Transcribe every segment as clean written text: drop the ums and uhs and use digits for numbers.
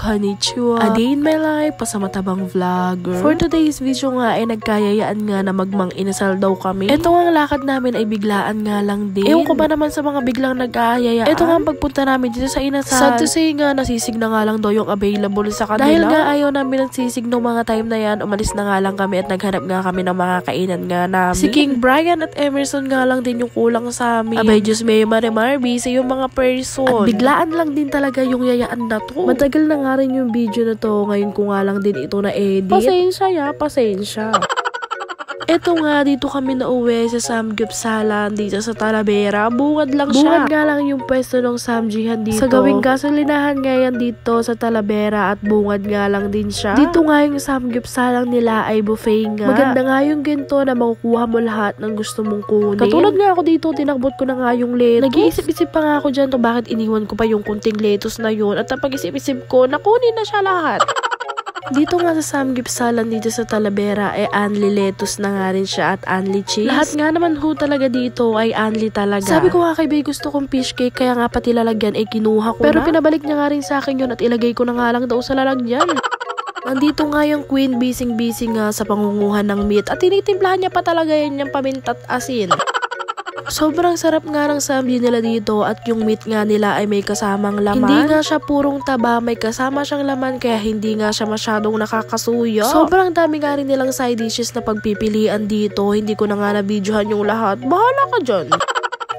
Konnichiwa! A day in my life, pasamatabang vlogger. For today's video nga ay nagkayayaan nga na magmang inasal daw kami. Ito nga lakad namin ay biglaan nga lang din. Ewan ko ba naman sa mga biglang nagkayayaan. Ito nga ang pagpunta namin dito sa inasal. Sad to say nga, nasisig na nga lang daw yung available sa kanila. Dahil nga ayaw namin nagsisig ng mga time na yan, umalis na nga lang kami at naghanap nga kami ng mga kainan nga namin. Si King Brian at Emerson nga lang din yung kulang sa amin. Abay, Diyos may Marimar, busy yung mga person. At biglaan lang din talaga yung yayaan na to. Matagal na nga rin yung video na to. Ngayon ko nga lang din ito na edit. Pasensya ya, pasensya. Eto nga, dito kami nauwi sa Samgyupsalan dito sa Talavera. Bungad lang siya. Bungad nga lang yung pwesto ng Samjihan dito. Sa gawing gasolinahan nga yan dito sa Talavera at bungad nga lang din siya. Dito nga yung Samgyupsalan nila ay buffet nga. Maganda nga yung ginto na makukuha mo lahat ng gusto mong kunin. Katulad nga ako dito, tinakbot ko na nga yung lettuce. Nag-iisip-isip pa nga ako dyan to bakit iniwan ko pa yung kunting lettuce na yun. At napag-isip-isip ko, nakunin na siya lahat. Dito nga sa Samgyupsalan dito sa Talavera ay only lettuce na nga rin siya at only cheese. Lahat nga naman ho talaga dito ay only talaga. Sabi ko nga kay Bay, gusto kong fish cake kaya nga pati lalagyan ay kinuha ko. Pero pinabalik niya nga rin sa akin yun at ilagay ko na nga lang daw sa lalagyan. Nandito nga yung queen, busy nga sa pangunguhan ng meat at tinitimplahan niya pa talaga yan yung paminta at asin. Sobrang sarap nga ng samji nila dito at yung meat nga nila ay may kasamang laman. Hindi nga siya purong taba, may kasama siyang laman kaya hindi nga siya masyadong nakakasuyo. Sobrang dami nga rin nilang side dishes na pagpipilian dito. Hindi ko na nga na-videohan yung lahat. Bahala ka dyan.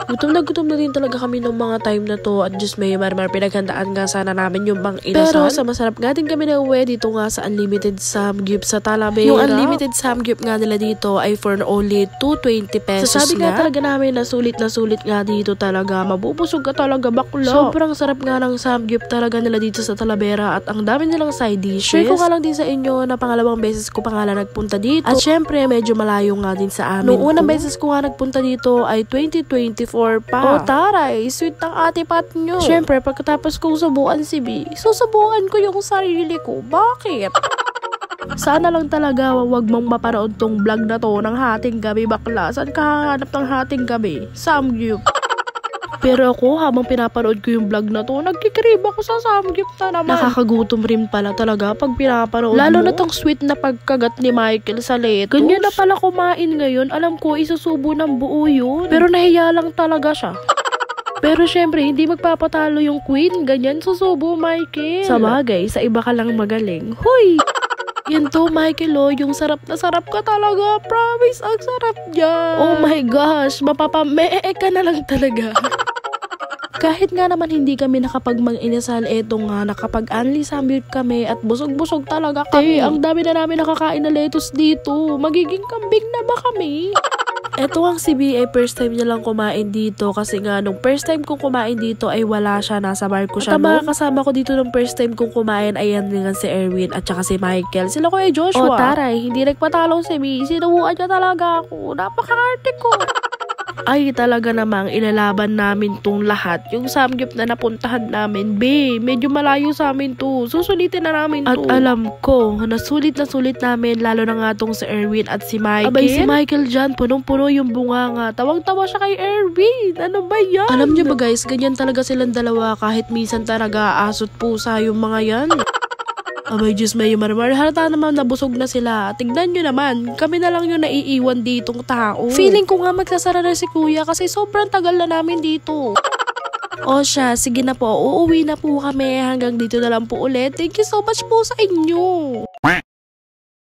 Gutom na din talaga kami ng mga time na to at just may marmar pinaghandaan nga sana namin yung bang inasal. Pero sa masarap nga din kami na uwi dito nga sa Unlimited Samgyup sa Talavera. Yung Unlimited Samgyup nga nila dito ay for only 220 pesos sabi nga talaga namin na sulit nga dito talaga. Mabubusog ka talaga bakla. Sobrang sarap nga ng Samgyup talaga nila dito sa Talavera at ang dami nilang side dishes. Share ko nga lang din sa inyo na pangalawang beses ko pa nga lang nagpunta dito. At syempre medyo malayo nga din sa amin. Noong unang beses ko nga nagpunta dito ay 2024 pa. O taray, sweet ng ate pat nyo. Siyempre, pagkatapos kong subukan si B, susubukan ko yung sarili ko. Bakit? Sana lang talaga wag mong mapanood tong vlog na to ng hating gabi bakla. Saan ka hahanap ng hating gabi? Samgyup. Pero ako, habang pinapanood ko yung vlog na to, nagkikrib ako sa Samgyup na naman. Nakakagutom rin pala talaga pag pinapanood lalo mo. Na tong sweet na pagkagat ni Michael sa lettuce. Ganyan na pala kumain ngayon. Alam ko, isusubo ng buo yun. Pero nahiya lang talaga siya. Pero syempre, hindi magpapatalo yung queen. Ganyan susubo, Michael. Sa bagay, sa iba ka lang magaling. Huy! Yan to, Michael, oh, yung sarap na sarap ka talaga. Promise, ang sarap niya. Oh my gosh, mapapamee ka na lang talaga. Kahit nga naman hindi kami nakapag-inasal, eto nga, nakapag-only samgyup kami at busog-busog talaga kami. Ang dami na namin nakakain na lettuce dito. Magiging kambing na ba kami? Eto ang si B ay first time niya lang kumain dito kasi nga nung first time kong kumain dito ay wala siya, nasa barko siya. At ang mga kasama ko dito nung first time kong kumain ay yan nga si Erwin at saka si Michael. Sila ko ay Joshua. O taray, hindi nagpatalong si B. Sinubuan niya talaga ako. Napaka-arte ko. Ay talaga namang ilalaban namin tong lahat. Yung Samgyup na napuntahan namin, be, medyo malayo sa amin to. Susulitin na namin to. At alam ko, nasulit namin lalo na nga tong si Erwin at si Michael. Abay si Michael dyan, punong-puno yung bunga nga. Tawang-tawa siya kay Erwin. Ano ba yan? Alam nyo ba guys, ganyan talaga silang dalawa kahit minsan talaga asot pusa yung mga yan. Abay, Diyos may marmar. Halata naman nabusog na sila. Tignan nyo naman, kami na lang yung naiiwan ditong tao. Feeling ko nga magsasara na si kuya kasi sobrang tagal na namin dito. O siya, sige na po, uuwi na po kami. Hanggang dito na lang po ulit. Thank you so much po sa inyo.